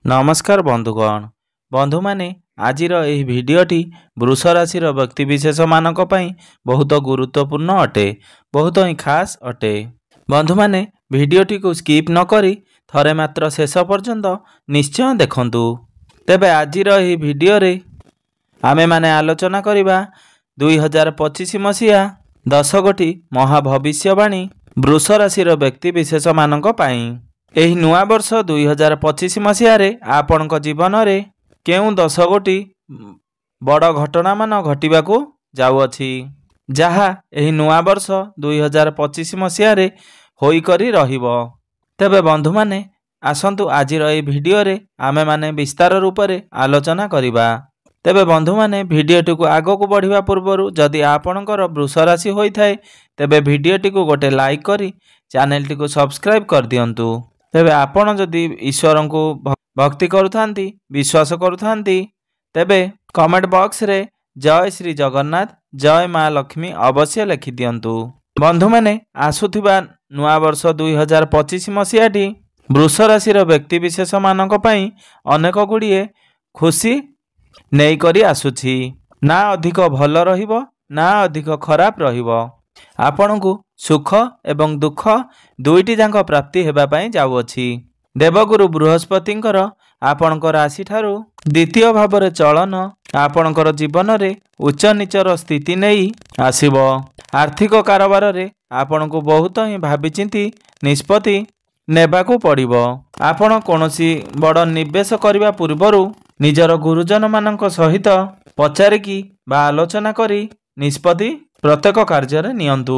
नमस्कार बंधुगण बंधु माने आजिर एही भिडियोटी वृष राशि व्यक्तिविशेष मानक पई बहुत गुरुत्वपूर्ण अटे, बहुत ही खास अटे। बंधु माने भिडियोटी को स्किप न करी थरे मात्र शेष पर्यंत निश्चय देखंतु। तेबे आजिर एही भिडियो रे आमे माने आलोचना करिबा 2025 मसिया 10 गोटी महाभविष्यवाणी वृष राशि व्यक्तिविशेष मानक पई। एही नुआ वर्ष 2025 मसीह आपणक जीवन में केउ 10 गोटी बड़ घटना मान घटवाकू जाउअछि, जहा एही नुआ वर्ष 2025 मसीह होई करी रहिबो। तेबे बंधु माने आसंतु आजिर एही भिडियो रे आमे माने विस्तार रूप से आलोचना करिबा। तेबे बंधु माने भिडियोटी को आगो को बढ़िबा पूर्वरु जदि आपणकर वृष राशि होई थाए तेबे भिडियोटी को गोटे लाइक करी चैनल टी को सब्सक्राइब कर दियंतु। तेबे आपण जदि ईश्वर को भक्ति करुथांती विश्वास करुथांती तेबे कमेंट बॉक्स रे जय श्री जगन्नाथ जय माँ लक्ष्मी अवश्य लिखि दियंतु। बंधु माने आसुथिबा नुआ वर्ष 2025 मसीहाटी वृष राशि व्यक्तिविशेष मानक पई अनेक गुड़िए खुशी नहीं करी आसुछि। ना अधिक भल रहिबो ना अधिक खराब रहिबो। आपणकू सुख एवं दुख दुईटी जाक प्राप्ति हेबा पई जाउअछि। देवगुरु बृहस्पतिंकर आपणक राशि ठारू द्वितीय भाव रे चलन आपणकर जीवन रे उच्च नीचर स्थिति नहीं आसीबो। आर्थिक कारोबार रे आपणकू बहुत ही भाबी चिंती निष्पत्ति नेबाकू पड़िबो। आपण कोनोसी बड़ निवेश करिबा पूर्वरु निजर गुरुजन मानक सहित पचारिकी बा आलोचना करी निष्पत्ति प्रत्येक कार्य रे नियंतु,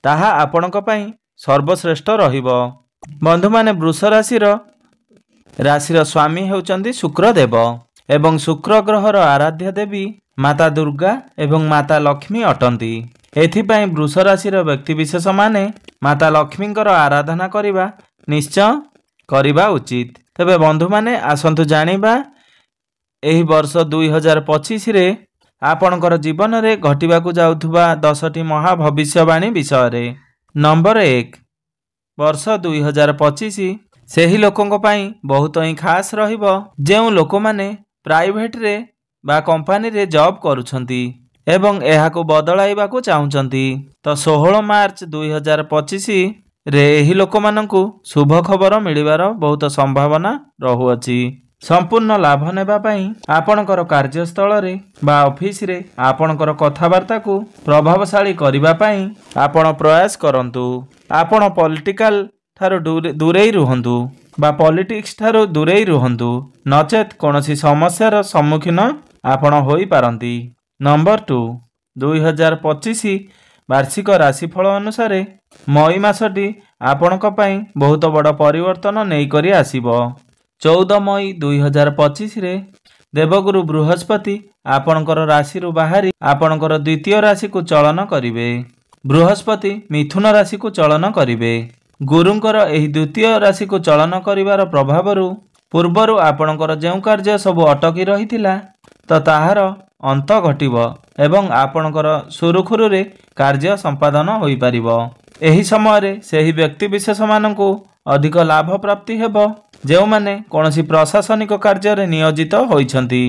ताहा आपणक पई सर्वश्रेष्ठ रहिबो। बंधु माने वृष राशिर स्वामी हेउचंदी शुक्र देव एवं शुक्र ग्रहर आराध्य देवी माता दुर्गा एवं माता लक्ष्मी अटंती। एथिपाई वृष राशिर व्यक्तिविशेष माने माता लक्ष्मींकर आराधना करिबा निश्चय करिबा उचित। तेबे बंधु माने आसंतु जानिबा एही वर्ष 2025 रे आपणकर जीवन रे घटिबाकू जाउथुबा 10टी महाभविष्यवाणी विषय रे। नंबर 1 वर्ष 2025 सेही लोकंक पई बहुत ही खास रहिबो जेउ लोक माने प्राइवेट रे बा कंपनी रे जॉब करूछंती एवं एहाकू बदलाइबाकू चाहुचंती। तो 16 मार्च 2025 रे एही लोक माननकू शुभ खबर मिलिबार बहुत संभावना रहुअछि। संपूर्ण लाभ नेबा पई आपणकर कार्यस्थल रे बा ऑफिस रे आपणकर कथावार्ता को प्रभावशाली करिबा पई आपण प्रयास करंतु। आपण पॉलिटिकल ठारो दूरेई रुहंतु बा पॉलिटिक्स ठारो दूरेई रुहंतु, नचेत कोनोसी समस्यार सम्मुखीन आपण होई पारंती। नंबर 2 2025 वार्षिक राशिफल अनुसार मई मासटी आपणक पई बहुत बड़ परिवर्तन नहीं करी आसीबो। 14 मई 2025 रे देवगुरु बृहस्पति आपणकर राशि रु बाहरी आपणकर द्वितीय राशि को चलन करिवे। बृहस्पति मिथुन राशि को चलन करिवे। गुरुंकर एही द्वितीय राशि को चलन करिवार प्रभावरु पूर्वरु आपणकर जेउ कार्य सब अटकी रहिथिला तो ताहार अंत घटिबो एवं आपणकर सुरुखुरु रे कार्य संपादन होई परिबो। एही समय रे सेही व्यक्ति विशेष माननकू अधिक लाभ प्राप्ति हेबो जेउ माने कोनोसी प्रशासनिक कार्य रे नियोजित होइछंती,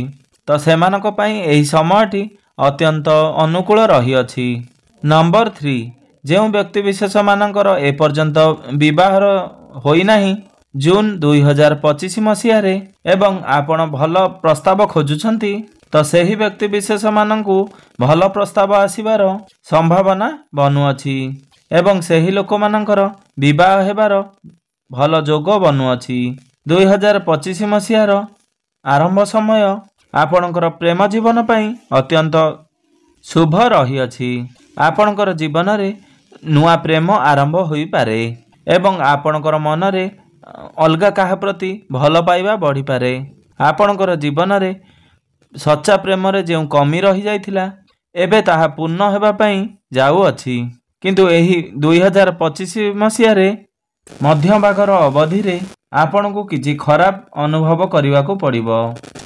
तो सेमानक पई एही समयटी अत्यंत अनुकूल रही अछि। नंबर 3 जेउ व्यक्ति विशेष मानकर ए पर्यंत विवाह होई नाही जून 2025 मसिया रे एवं आपण भल प्रस्ताव खोजुछंती तो सेही व्यक्ति विशेष माननकू भल प्रस्ताव आसीबार संभावना बनुअछि एवं सेही लोक मानकर विवाह हेबार भल जोग बनुअछि। 2025 मसीहार आरंभ समय आपणकर प्रेम जीवन पई अत्यंत शुभ रही अछि। आपणकर जीवन रे नुआ प्रेम आरंभ होई पारे एवं आपणकर मन रे अलगा काहा प्रति भल पाइबा बढ़ी पारे। आपणकर जीवन रे सच्चा प्रेम रे जेउ कमी रही जाइथिला एबे ताहा पूर्ण हेबा पई जाउ अछि, किंतु एही 2025 मसीहा रे मध्य भागर अवधि रे आपण को किछि खराब अनुभव करिवा को पड़िबो।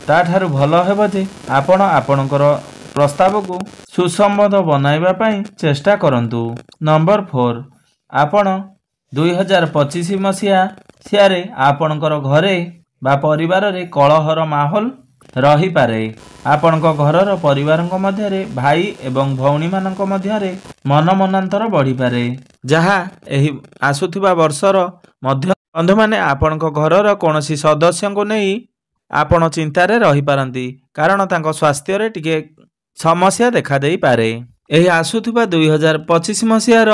ता ठारू भल हेबो जे आपण आपणकर प्रस्ताव को सुसंबद्ध बनाइबा पई चेष्टा करंतु। नंबर 4 आपण 2025 मसीहा सियारे आपणकर घरे बा परिवार रे कलहर माहौल रही पारे। आपणक घरर परिवारक मध्य भाई एवं भौणी मानक मध्य मन मनांतर बढ़ी पारे, जहा एही आसुथिबा वर्षर मध्य बंधु माने आपणक घरर कोनोसी सदस्य को नहीं आपण चिंतारे रही पारंती, कारण तांको स्वास्थ्य रे टिके समस्या देखा देई पारे। एही आसुथिबा 2025 मसीहार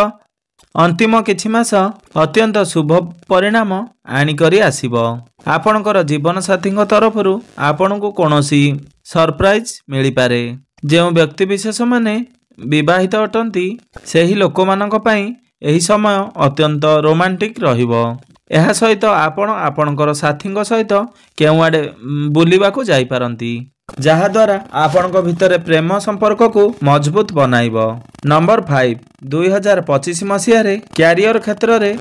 अंतिम किछि मास अत्यंत शुभ परिणाम आनिकरी आसिबो। आपणकर जीवन साथी तरफरु आपणको कोनोसी सरप्राइज मिली पारे। जेउ व्यक्ति विशेष माने विवाहित अटंती सेही लोकमानक पई एही समय अत्यंत रोमांटिक रहिबो। एहा सहित आपण आपणकर साथीଙ୍କ सहित केउ आडे बुलिबाकू जाई पारंती, जहा द्वारा आपणक भितरे प्रेम संपर्क को मजबूत बनाइबो। नंबर 5 2025 मसीह रे कैरियर क्षेत्र रे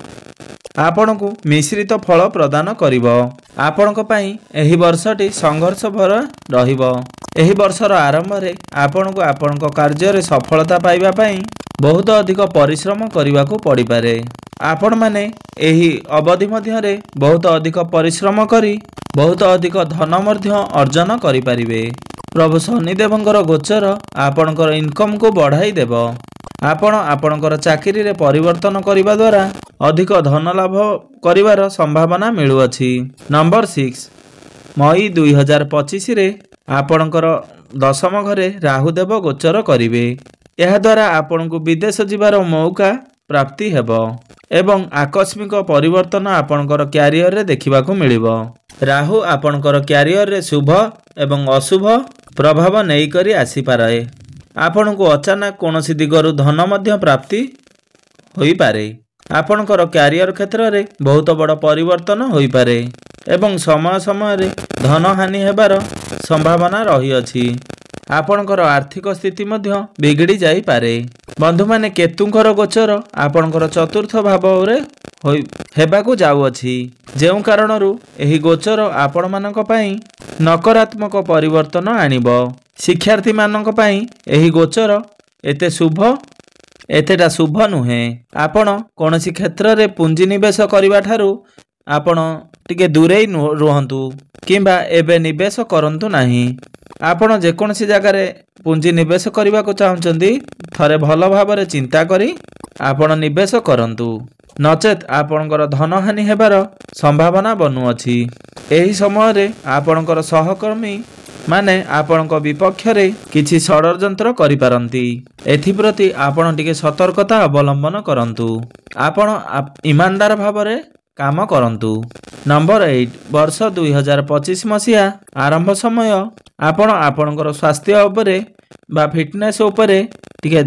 आपणकू मिश्रित फल प्रदान करिबो। आपणक पई एही वर्षटी संघर्ष भर रहिबो। एही वर्षर आरंभ रे आपणकू आपणक कार्य रे सफलता पाइबा पई बहुत अधिक परिश्रम करिबाकू पड़ी पारे। आपण माने एही अवधि मध्य रे बहुत अधिक परिश्रम करी बहुत अधिक धन मध्य अर्जन करि पारिबे। प्रभु शनिदेवंकर गोचर आपणकर इनकम को बढ़ाई देव। आपण आपणकर चाकरी रे परिवर्तन करिबा द्वारा अधिक धन लाभ करिवार संभावना मिलुअछि। नंबर 6 मई 2025 रे आपणकर दशम घरे राहुदेव गोचर करिवे। एहा द्वारा आपणको विदेश जिबार मौका प्राप्ति हेबो एवं आकस्मिक परिवर्तन आपणकर कैरियर रे देखिबाकू मिलिबो। राहु आपणकर कैरियर रे शुभ एवं अशुभ प्रभाव नेई करी आसी पारे। आपणको अचानक कोनोसी दिगरु धन मध्य प्राप्ति होई पारे। आपणकर कैरियर क्षेत्र रे बहुत बड़ परिवर्तन होई पारे एवं समय समय रे धन हानि हेबार संभावना रही अछि। आपणकर आर्थिक स्थिति मध्य बिगड़ी जाई पारे। बंधु माने केतुंकर गोचर आपणकर चतुर्थ भाव रे हेबाकू जाउअछि, जेउ कारणरू एही गोचर आपण मानक पई नकारात्मक परिवर्तन आनिबो। शिक्षार्थी मानक पई एही गोचर एतेटा शुभ नुहे। आपण कोनोसी क्षेत्र रे पुंजी निवेश करिबा ठारू आपण टिके दूरेई रुहंतु किंबा एबे निवेश करंतु नाही। आपण जेकोनसी जगह रे पुंजी निवेश करबा को चाहउचंदी थरे भल भाबरे चिंता करी आपण निवेश करंतु, नचेत आपणकर धन हानि हेबार संभावना बनुअछि। एही समय रे आपणकर सहकर्मी माने आपणक विपक्ष रे किछि षडयंत्र करि पारंती। एथि प्रति आपण टिके सतर्कता अवलंबन करंतु। आपण ईमानदार भाबरे काम करंतु। नंबर 8 वर्ष 2025 मसीहा आरंभ समय आपण आपणकर स्वास्थ्य उपरे बा फिटनेस उपरे टिके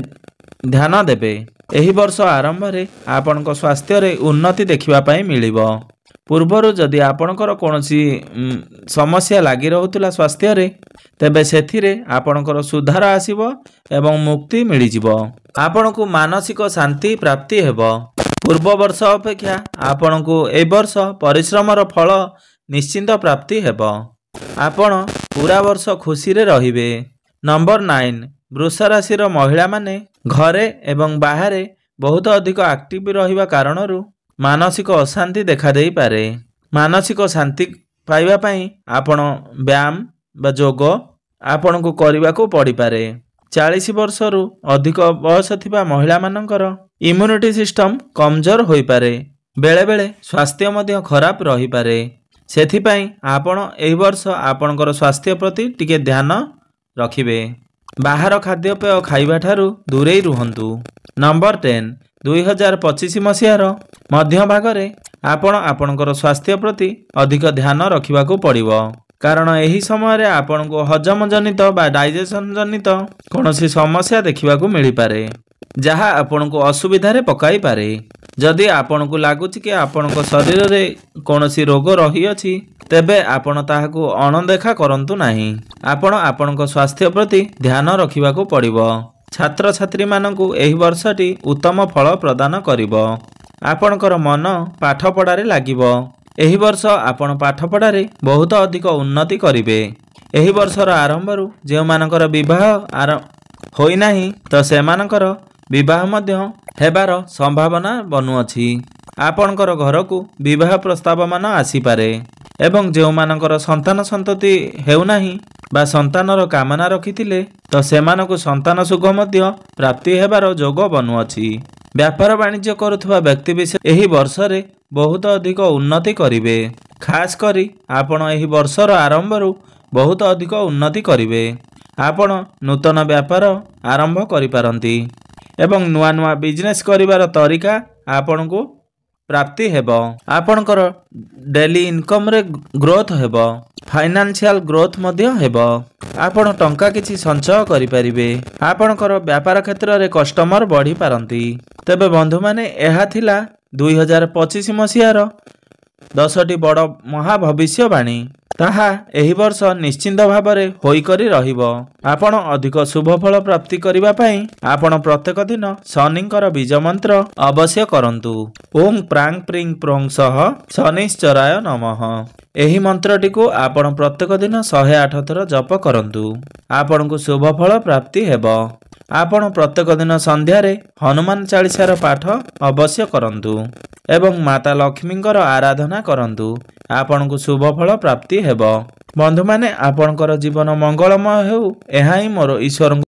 ध्यान देबे। एही वर्ष आरंभ रे आपणक स्वास्थ्य रे उन्नति देखिबा पई मिलिबो। पूर्वरु जदि आपणकर कोनोसी समस्या लागि रहउतला स्वास्थ्य रे तेबे सेथिरे आपणकर सुधार आसीबो एवं मुक्ति मिलि जिवो। आपणकू मानसिक शांति प्राप्ति हेबो। पूर्व वर्ष अपेक्षा आपणकू ए वर्ष परिश्रमर फल निश्चिंत प्राप्ति हेबो। आपण पूरा वर्ष खुशी रे रहिबे। नंबर 9 वृष राशि महिला माने घरे एवं बाहरे बहुत अधिक एक्टिव रहिबा कारणरू मानसिक अशांति देखा देई पारे। मानसिक शांति पाइबा पई आपण व्यायाम बा योग आपण को करबा को पड़ी पारे। 40 वर्षरू अधिक बयस थिबा महिला मानकर इम्यूनिटी सिस्टम कमजोर होई पारे। बेले बेले स्वास्थ्य मध्य खराब रही पारे। सेथि पई आपण एही वर्ष आपणकर स्वास्थ्य प्रति टिके ध्यान रखिबे। बाहर खाद्यपेय खाइबा ठारू दूरेई रुहंतु। नंबर 10 2025 मसीहार मध्य भागरे आपण आपणकर स्वास्थ्य प्रति अधिक ध्यान रखिबाकू पड़िबो, कारण एही समय रे आपण को हजम जनित बा डाइजेशन जनित कोनोसी समस्या देखिबाकू मिली पारे, जहा आपण को असुविधा रे पकाई पारे। जदि आपण को लागुछि कि आपण को शरीर रे कोनोसी रोग रही अछि तेबे आपण ताहाकू अणदेखा करंतु नाही। आपण आपण को स्वास्थ्य प्रति ध्यान रखिबाकू पड़िबो। छात्र छात्री मानकू एही वर्षटी उत्तम फल प्रदान करिबो। आपणकर मन पाठ पढ़ारे लागिबो। एही वर्ष आपण पाठ पढ़ारे बहुत अधिक उन्नति करिवे। एही वर्षर आरंभरू जे मानकर विवाह होई नाही तो सेमानकर विवाह मध्य हेबार संभावना बनुअछि। आपणकर घर को विवाह प्रस्ताव मान आसी पारे ଏବଂ ଯେଉଁମାନଙ୍କର ସନ୍ତାନ ସନ୍ତତି ହେଉନାହିଁ ବା ସନ୍ତାନର କାମନା ରଖିଥିଲେ ତ ସେମାନଙ୍କୁ ସନ୍ତାନ ସୁଖ ମଧ୍ୟ ପ୍ରାପ୍ତି ହେବାର ଯୋଗ ବନୁଅଛି। ବ୍ୟାପାର ବାଣିଜ୍ୟ କରୁଥିବା ବ୍ୟକ୍ତିବିଶେଷ ଏହି ବର୍ଷରେ ବହୁତ ଅଧିକ ଉନ୍ନତି କରିବେ। ଖାସ୍ କରି ଆପଣ ଏହି ବର୍ଷର ଆରମ୍ଭରୁ ବହୁତ ଅଧିକ ଉନ୍ନତି କରିବେ। ଆପଣ ନୂତନ ବ୍ୟାପାର ଆରମ୍ଭ କରିପାରନ୍ତି ଏବଂ ନୂଆ ନୂଆ ବିଜନେସ୍ କରିବାର ତରିକା ଆପଣଙ୍କୁ ପ୍ରାପ୍ତି ହେବ। ଆପଣଙ୍କର ଡେଲି ଇନକମ୍ରେ ଗ୍ରୋଥ୍ ହେବ। ଫାଇନାନ୍ସିଆଲ ଗ୍ରୋଥ୍ ମଧ୍ୟ ହେବ। ଆପଣ ଟଙ୍କା କିଛି ସଞ୍ଚୟ କରିପାରିବେ। ଆପଣଙ୍କର ବ୍ୟାପାର କ୍ଷେତ୍ରରେ କଷ୍ଟମର ବଢ଼ିପାରନ୍ତି। ତେବେ ବନ୍ଧୁମାନେ, ଏହା ଥିଲା 2025 ମସିହାର 10ଟି ବଡ଼ ମହାଭବିଷ୍ୟବାଣୀ। ତାହା ଏହି ବର୍ଷ ନିଶ୍ଚିନ୍ତ ଭାବରେ ହୋଇକରି ରହିବ। ଆପଣ ଅଧିକ ଶୁଭଫଳ ପ୍ରାପ୍ତି କରିବା ପାଇଁ ଆପଣ ପ୍ରତ୍ୟେକ ଦିନ ଶନିଙ୍କର ବୀଜ ମନ୍ତ୍ର ଅବଶ୍ୟ କରନ୍ତୁ। ଓଂ ପ୍ରାଂ ପ୍ରିଂ ପ୍ରୋଂ ସହ ଶନିଶ୍ଚରାୟ ନମଃ। ଏହି ମନ୍ତ୍ରଟିକୁ ଆପଣ ପ୍ରତ୍ୟେକ ଦିନ 108 ଥର ଜପ କରନ୍ତୁ। ଆପଣଙ୍କୁ ଶୁଭଫଳ ପ୍ରାପ୍ତି ହେବ। ଆପଣ ପ୍ରତ୍ୟେକ ଦିନ ସନ୍ଧ୍ୟାରେ ହନୁମାନ ଚାଳିଶାର ପାଠ ଅବଶ୍ୟ କରନ୍ତୁ ଏବଂ ମାତା ଲକ୍ଷ୍ମୀଙ୍କର ଆରାଧନା କରନ୍ତୁ। ଆପଣଙ୍କୁ ଶୁଭଫଳ ପ୍ରାପ୍ତି ହେବ। ବନ୍ଧୁମାନେ, ଆପଣଙ୍କର ଜୀବନ ମଙ୍ଗଳମୟ ହେଉ, ଏହା ହିଁ ମୋର ଈଶ୍ୱରଙ୍କୁ